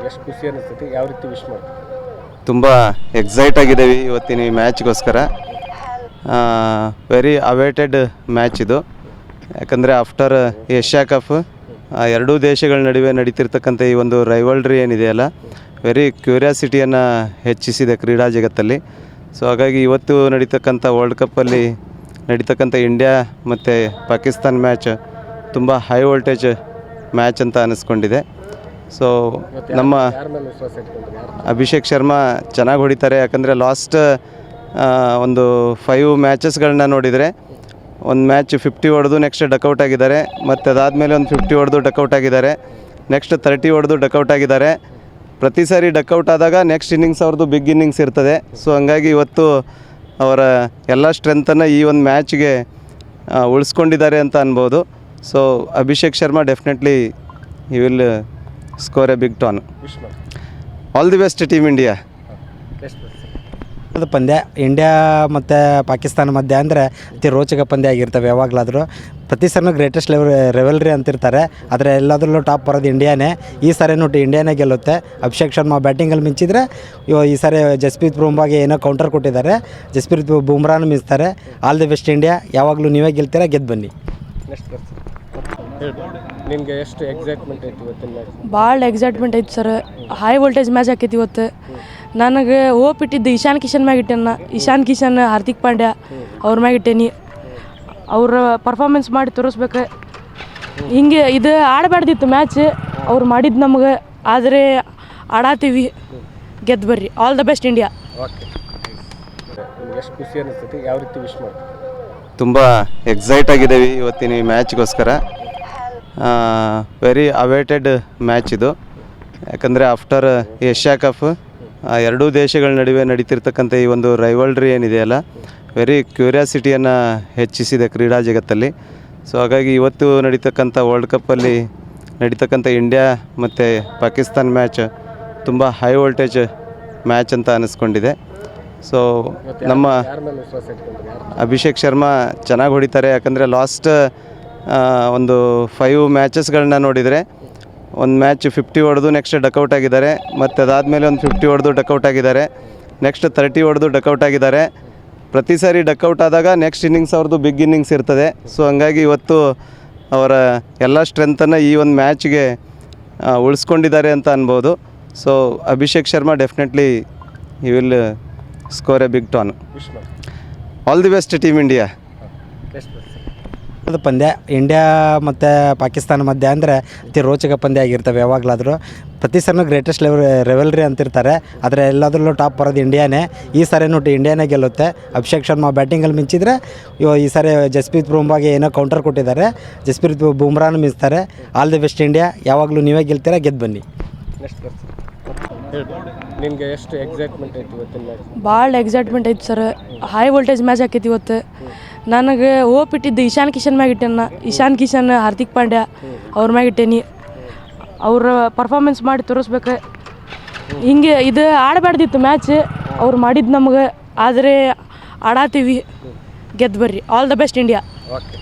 ಎಷ್ಟು ಖುಷಿ ಅನಿಸ್ತೈತಿ, ಯಾವ ರೀತಿ ವಿಶ್ ಮಾಡ್ತೀವಿ? ತುಂಬ ಎಕ್ಸೈಟ್ ಆಗಿದ್ದೀವಿ ಇವತ್ತಿನ ಈ ಮ್ಯಾಚ್ಗೋಸ್ಕರ. ವೆರಿ ಅವೇಟೆಡ್ ಮ್ಯಾಚ್ ಇದು. ಯಾಕಂದರೆ ಆಫ್ಟರ್ ಏಷ್ಯಾ ಕಪ್ ಎರಡೂ ದೇಶಗಳ ನಡುವೆ ನಡೀತಿರ್ತಕ್ಕಂಥ ಈ ಒಂದು ರೈವಲ್ರಿ ಏನಿದೆಯಲ್ಲ, ವೆರಿ ಕ್ಯೂರಿಯಾಸಿಟಿಯನ್ನು ಹೆಚ್ಚಿಸಿದೆ ಕ್ರೀಡಾ ಜಗತ್ತಲ್ಲಿ. ಸೊ ಹಾಗಾಗಿ ಇವತ್ತು ನಡೀತಕ್ಕಂಥ ವರ್ಲ್ಡ್ ಕಪ್ಪಲ್ಲಿ ನಡೀತಕ್ಕಂಥ ಇಂಡಿಯಾ ಮತ್ತು ಪಾಕಿಸ್ತಾನ್ ಮ್ಯಾಚ್ ತುಂಬ ಹೈ ವೋಲ್ಟೇಜ್ ಮ್ಯಾಚ್ ಅಂತ ಅನ್ನಿಸ್ಕೊಂಡಿದೆ. ಸೊ ನಮ್ಮ ಅಭಿಷೇಕ್ ಶರ್ಮಾ ಚೆನ್ನಾಗಿ ಹೊಡಿತಾರೆ. ಯಾಕಂದರೆ ಲಾಸ್ಟ್ ಒಂದು 5 ಮ್ಯಾಚಸ್ಗಳನ್ನ ನೋಡಿದರೆ ಒಂದು ಮ್ಯಾಚ್ 50 ಹೊಡೆದು ನೆಕ್ಸ್ಟ್ ಡಕೌಟ್ ಆಗಿದ್ದಾರೆ, ಮತ್ತು ಅದಾದಮೇಲೆ ಒಂದು 50 ಹೊಡೆದು ಡಕೌಟ್ ಆಗಿದ್ದಾರೆ, ನೆಕ್ಸ್ಟ್ 30 ಹೊಡೆದು ಡಕೌಟ್ ಆಗಿದ್ದಾರೆ. ಪ್ರತಿ ಸಾರಿ ಡಕೌಟ್ ಆದಾಗ ನೆಕ್ಸ್ಟ್ ಇನ್ನಿಂಗ್ಸ್ ಅವ್ರದ್ದು ಬಿಗ್ ಇನ್ನಿಂಗ್ಸ್ ಇರ್ತದೆ. ಸೊ ಹಂಗಾಗಿ ಇವತ್ತು ಅವರ ಎಲ್ಲ ಸ್ಟ್ರೆಂತನ್ನು ಈ ಒಂದು ಮ್ಯಾಚ್ಗೆ ಉಳಿಸ್ಕೊಂಡಿದ್ದಾರೆ ಅಂತ ಅನ್ಬೋದು. So Abhishek Sharma definitely he will score a big turn. All the best team India. ಅದು ಪಂದ್ಯ ಇಂಡಿಯಾ ಮತ್ತು ಪಾಕಿಸ್ತಾನ ಮಧ್ಯೆ ಅಂದರೆ ಅತಿ ರೋಚಕ ಪಂದ್ಯ ಆಗಿರ್ತವೆ. ಯಾವಾಗಲಾದರೂ ಪ್ರತಿ ಸರಿನೂ ಗ್ರೇಟೆಸ್ಟ್ ರೆವೆಲ್ರಿ ಅಂತಿರ್ತಾರೆ, ಆದರೆ ಎಲ್ಲದರಲ್ಲೂ ಟಾಪ್ ಬರೋದು ಇಂಡಿಯಾನೇ. ಈ ಸಾರಿನೂ ಇಂಡಿಯಾನೇ ಗೆಲ್ಲುತ್ತೆ. ಅಭಿಷೇಕ್ ಶರ್ಮಾ ಬ್ಯಾಟಿಂಗಲ್ಲಿ ಮಿಂಚಿದ್ರೆ ಈ ಸಾರಿ ಜಸ್ಪ್ರೀತ್ ಬುಮ್ರಾಗೆ ಏನೋ ಕೌಂಟರ್ ಕೊಟ್ಟಿದ್ದಾರೆ, ಜಸ್ಪ್ರೀತ್ ಬುಮ್ರಾನು ಮಿಂಚ್ತಾರೆ. All the best India. ಯಾವಾಗಲೂ ನೀವೇ ಗೆಲ್ತೀರಾ, ಗೆದ್ದು ಬನ್ನಿ. ನಿಮಗೆ ಎಷ್ಟು ಎಕ್ಸೈಟ್ಮೆಂಟ್ ಐತಿ ಇವತ್ತಿನ ಮ್ಯಾಚ್? ಭಾಳ ಎಕ್ಸೈಟ್ಮೆಂಟ್ ಐತಿ ಸರ್. ಹೈ ವೋಲ್ಟೇಜ್ ಮ್ಯಾಚ್ ಆಕೈತಿ ಇವತ್ತು. ನನಗೆ ಹೋಪ್ ಇಟ್ಟಿದ್ದು ಇಶಾನ್ ಕಿಶನ್ ಮ್ಯಾಗ ಇಟ್ಟೇನ. ಇಶಾನ್ ಕಿಶನ್, ಹಾರ್ದಿಕ್ ಪಾಂಡ್ಯ ಅವ್ರ ಮ್ಯಾಗ ಇಟ್ಟೇನಿ. ಅವ್ರ ಪರ್ಫಾರ್ಮೆನ್ಸ್ ಮಾಡಿ ತೋರಿಸ್ಬೇಕು. ಹಿಂಗೆ ಇದು ಆಡಬಾರ್ದಿತ್ತು ಮ್ಯಾಚ್, ಅವ್ರು ಮಾಡಿದ್ದು ನಮಗೆ. ಆದರೆ ಆಡಾತೀವಿ, ಗೆದ್ದು ಬರ್ರಿ. All the best India. Okay, ಎಷ್ಟು ಖುಷಿ ಅನಿಸ್ತೈತಿ, ಯಾವ ರೀತಿ ವಿಶ್ ಮಾಡ್ತೀವಿ? ತುಂಬ ಎಕ್ಸೈಟ್ ಆಗಿದ್ದೀವಿ ಇವತ್ತಿನ ಈ ಮ್ಯಾಚ್ಗೋಸ್ಕರ. ವೆರಿ ಅವೇಟೆಡ್ ಮ್ಯಾಚ್ ಇದು. ಯಾಕಂದರೆ ಆಫ್ಟರ್ ಏಷ್ಯಾ ಕಪ್ ಎರಡೂ ದೇಶಗಳ ನಡುವೆ ನಡೀತಿರ್ತಕ್ಕಂಥ ಈ ಒಂದು ರೈವಲ್ರಿ ಏನಿದೆಯಲ್ಲ, ವೆರಿ ಕ್ಯೂರಿಯಾಸಿಟಿಯನ್ನು ಹೆಚ್ಚಿಸಿದೆ ಕ್ರೀಡಾ ಜಗತ್ತಲ್ಲಿ. ಸೊ ಹಾಗಾಗಿ ಇವತ್ತು ನಡೀತಕ್ಕಂಥ ವರ್ಲ್ಡ್ ಕಪ್ಪಲ್ಲಿ ನಡೀತಕ್ಕಂಥ ಇಂಡಿಯಾ ಮತ್ತು ಪಾಕಿಸ್ತಾನ್ ಮ್ಯಾಚ್ ತುಂಬ ಹೈ ವೋಲ್ಟೇಜ್ ಮ್ಯಾಚ್ ಅಂತ ಅನ್ನಿಸ್ಕೊಂಡಿದೆ. ಸೊ ನಮ್ಮ ಅಭಿಷೇಕ್ ಶರ್ಮಾ ಚೆನ್ನಾಗಿ ಹೊಡಿತಾರೆ. ಯಾಕಂದರೆ ಲಾಸ್ಟ್ ಒಂದು 5 ಮ್ಯಾಚಸ್ಗಳನ್ನ ನೋಡಿದರೆ ಒಂದು ಮ್ಯಾಚ್ 50 ಹೊಡೆದು ನೆಕ್ಸ್ಟ್ ಡಕೌಟ್ ಆಗಿದ್ದಾರೆ, ಮತ್ತು ಅದಾದಮೇಲೆ ಒಂದು 50 ಹೊಡೆದು ಡಕೌಟ್ ಆಗಿದ್ದಾರೆ, ನೆಕ್ಸ್ಟ್ 30 ಹೊಡೆದು ಡಕೌಟ್ ಆಗಿದ್ದಾರೆ. ಪ್ರತಿ ಸಾರಿ ಡಕೌಟ್ ಆದಾಗ ನೆಕ್ಸ್ಟ್ ಇನ್ನಿಂಗ್ಸ್ ಅವ್ರದ್ದು ಬಿಗ್ ಇನ್ನಿಂಗ್ಸ್ ಇರ್ತದೆ. ಸೊ ಹಂಗಾಗಿ ಇವತ್ತು ಅವರ ಎಲ್ಲ ಸ್ಟ್ರೆಂತನ್ನು ಈ ಒಂದು ಮ್ಯಾಚ್ಗೆ ಉಳಿಸ್ಕೊಂಡಿದ್ದಾರೆ ಅಂತ ಅನ್ಬೋದು. So Abhishek Sharma definitely he will score a big turn. All the best team India. ಅದು ಪಂದ್ಯ ಇಂಡಿಯಾ ಮತ್ತು ಪಾಕಿಸ್ತಾನ ಮಧ್ಯೆ ಅಂದರೆ ಅತಿ ರೋಚಕ ಪಂದ್ಯ ಆಗಿರ್ತವೆ. ಯಾವಾಗಲಾದರೂ ಪ್ರತಿ ಸರಿನೂ ಗ್ರೇಟೆಸ್ಟ್ ರೆವೆಲ್ರಿ ಅಂತಿರ್ತಾರೆ, ಆದರೆ ಎಲ್ಲದರಲ್ಲೂ ಟಾಪ್ ಬರೋದು ಇಂಡಿಯಾನೇ. ಈ ಸಾರಿನೂ ಇಂಡಿಯಾನೇ ಗೆಲ್ಲುತ್ತೆ. ಅಭಿಷೇಕ್ ಶರ್ಮಾ ಬ್ಯಾಟಿಂಗಲ್ಲಿ ಮಿಂಚಿದ್ರೆ ಈ ಸಾರಿ ಜಸ್ಪ್ರೀತ್ ಬುಮ್ರಾಗೆ ಏನೋ ಕೌಂಟರ್ ಕೊಟ್ಟಿದ್ದಾರೆ, ಜಸ್ಪ್ರೀತ್ ಬುಮ್ರಾನು ಮಿಂಚ್ತಾರೆ. All the best India. ಯಾವಾಗಲೂ ನೀವೇ ಗೆಲ್ತೀರಾ, ಗೆದ್ದು ಬನ್ನಿ. ನಿಮಗೆ ಎಷ್ಟು ಎಕ್ಸೈಟ್ಮೆಂಟ್ ಐತಿ ಇವತ್ತಿನ ಮ್ಯಾಚ್? ಭಾಳ ಎಕ್ಸೈಟ್ಮೆಂಟ್ ಐತಿ ಸರ್. ಹೈ ವೋಲ್ಟೇಜ್ ಮ್ಯಾಚ್ ಆಕೈತಿ ಇವತ್ತು. ನನಗೆ ಹೋಪ್ ಇಟ್ಟಿದ್ದು ಇಶಾನ್ ಕಿಶನ್ ಮ್ಯಾಗ ಇಟ್ಟೇನ. ಇಶಾನ್ ಕಿಶನ್, ಹಾರ್ದಿಕ್ ಪಾಂಡ್ಯ ಅವ್ರ ಮ್ಯಾಗ ಇಟ್ಟೇನಿ. ಅವ್ರ ಪರ್ಫಾರ್ಮೆನ್ಸ್ ಮಾಡಿ ತೋರಿಸ್ಬೇಕು. ಹಿಂಗೆ ಇದು ಆಡಬಾರ್ದಿತ್ತು ಮ್ಯಾಚ್, ಅವ್ರು ಮಾಡಿದ್ದು ನಮಗೆ. ಆದರೆ ಆಡಾತೀವಿ, ಗೆದ್ದು ಬರ್ರಿ. All the best India. Okay.